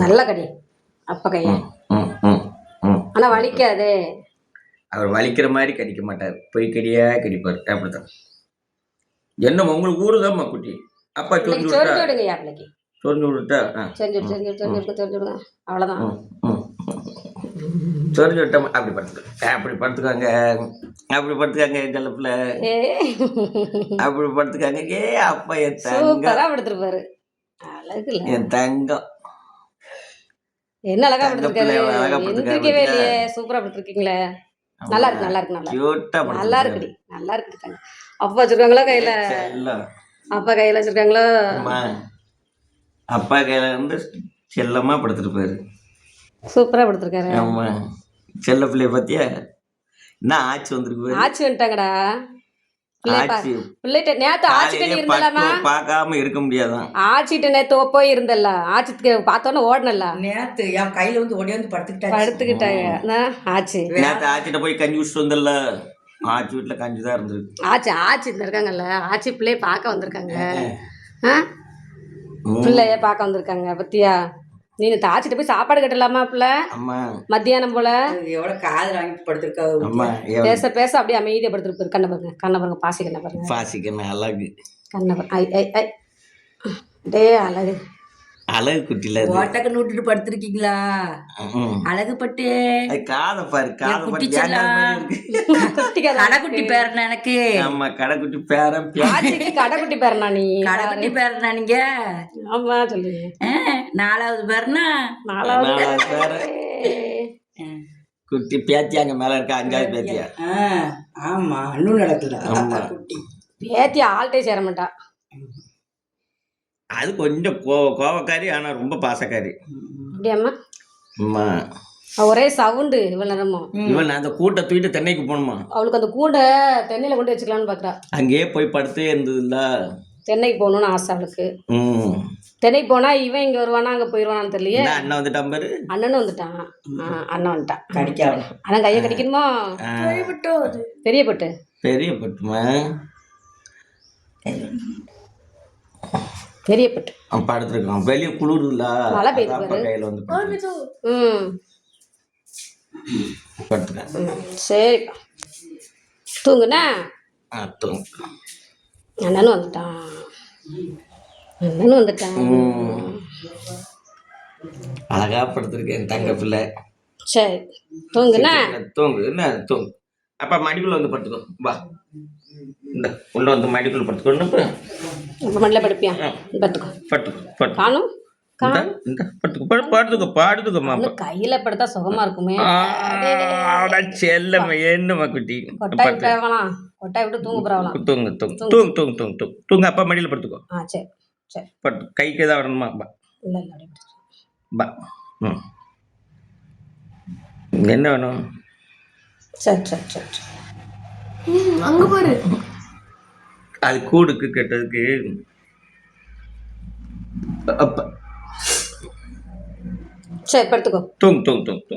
நல்ல கடி அப்பா கையை. ஆனா வலிக்காதே. அவர் வலிக்கிற மாதிரி கடிக்க மாட்டார், போய் கடியா கடிப்பார். அப்படித்தான். என்ன உங்களுக்கு ஊருதாம்மா குட்டி. அப்பா சொரிஞ்சு விடுங்க பிள்ளைக்கு. சொரிஞ்சு விட்டா விடுங்க அவ்வளோதான். சொரிஞ்சு விட்டா அப்படி படுத்துக்க, அப்படி படுத்துக்காங்க, அப்படி படுத்துக்காங்க என் செல்ல பிள்ளை, அப்படி படுத்துக்காங்க. ஏ அப்பா என் சூப்பரா படுத்துருப்பாரு. அழகு என் தங்கம். என்ன அழகா படுத்துருக்காரு. எந்திரிக்கவே இல்லையே, சூப்பரா படுத்துருக்கீங்களே. நல்லா இருக்கு நல்லா இருக்கு நல்லா இருக்குடி நல்லா இருக்கு. அப்பா வச்சிருக்காங்களா கையில? அப்பா கையில வச்சிருக்காங்களா? அப்பா கையில வந்து செல்லமா படுத்துருப்பாரு. சூப்பரா படுத்துருக்காரு. ஆமா செல்ல பிள்ளைய பத்தியா என்ன ஆச்சு வந்திருக்கு. ஆச்சு வந்துட்டாங்கடா பிள்ளைகிட்ட. நேத்து ஆச்சிட்ட நீ இருந்தலாமா? பார்க்காம இருக்க முடியாதான். ஆச்சிட்ட நேத்து போய் இருந்தல்ல, ஆச்சிக்கு பார்த்தோன்னே ஓடனல்ல. நேத்து என் கையில வந்து ஓடியாந்து படுத்துக்கிட்டாங்க. ஆச்சு நேத்து ஆச்சிட்ட போய் கஞ்சி குடிச்சிட்டு வந்தல்ல. ஆச்சி வீட்டுல கஞ்சி தான் இருந்திருக்கு. ஆச்சி இருக்காங்கல்ல, ஆச்சி பிள்ளைய பார்க்க வந்திருக்காங்க. பிள்ளைய பார்க்க வந்திருக்காங்க பத்தியா. நீ ஆச்சிட்ட போய் சாப்பாடு கட்டலாமா பிள்ளை? மத்தியானம் போல எவ்வளவு காதல் வாங்கிட்டு படுத்திருக்கா. பேச பேச அப்படியே அமைதியா படுத்துருப்பாரு. கண்ணை பாருங்க பாசி கண்ணை பாருங்க. பாசி கண்ணை அழகு. கண்ணை பாருங்க டே அழகு. அழகு குட்டில ஓட்டக்கண்ணு விட்டுட்டு படுத்திருக்கீங்களா? அழகு பட்டு காதை பாரு. கடைக்குட்டி பேரனா எனக்கு. ஆமா கடைக்குட்டி பேரன். கடைக்குட்டி பேரனா நீ? கடைக்குட்டி பேரனா நீங்க? ஆமா சொல்லுங்க. 4வது பேரனா? 4வது பேரன். குட்டி பேத்தி அங்க மேல இருக்கா. 5வது பேத்தியா? ஆமா இன்னும் நடக்கல. குட்டி பேத்தி ஆள்கிட்டே சேர மாட்டா. அது கொஞ்சம் கோவக்காரி, ஆனா ரொம்ப பாசக்காரி. அப்படியாம்மா? ஒரே சவுண்டு இவ்வளவு நேரமும். இவன் அந்த கூட்டை தூக்கிட்டு தென்னைக்கு போகணுமா? அவளுக்கு அந்த கூண்டை தென்னையில கொண்டு வச்சுக்கலாம்னு பாக்குறா. அங்கேயே போய் படுத்தே இருந்ததுல்ல. தென்னைக்கு போகணும்னு ஆசை அவளுக்கு. தென்னைக்கு போனா இவன் இங்க வருவானா அங்க போயிருவானான்னு தெரியலையே. அண்ணன் வந்துட்டான் பாரு. அண்ணனும் வந்துட்டான். அண்ணன் வந்துட்டான். கடிக்காம அண்ணன் கையை கடிக்கணுமா? பெரிய பட்டு. பெரிய பட்டுமா? பெரிய பட்டு படுத்துருக்கான். வெளியே குளிர்ல மழை பெய்யுது கையில வந்து படுத்துக்க. சரிப்பா தூங்குனா. தூங்கு. அண்ணனும் வந்துட்டான். அழகா படுத்துருக்கேன் தங்க பிள்ளை. சரி தூங்குனா. தூங்கு என்ன தூங்கு. அப்பா மடிக்குள்ள வந்து படுத்துக்கோ. வா இந்த உள்ள வந்து மடிக்குள்ள படுத்துக்கோ. இப்போ மண்ணில் படுப்பியா? படுத்துக்கோ. காணும் படுத்துக்கோ. கையில படுத்தா சுகமா இருக்குமே. செல்லம் என்னமா குட்டி. கொட்டாய் விட்டு கொட்டாய் விட்டு தூங்க போறாங்களாம். தூங்கு. அப்பா மடியில படுத்துக்கோ. சரி சரி பட்டு கைக்கு தான் வரணுமா? இல்லை இல்லை பா. என்ன வேணும்? சரி சரி சரி அங்க பாரு. அது கூடுக்கு கெட்டதுக்கு. சரி படுத்துக்கோ. தூங்கு.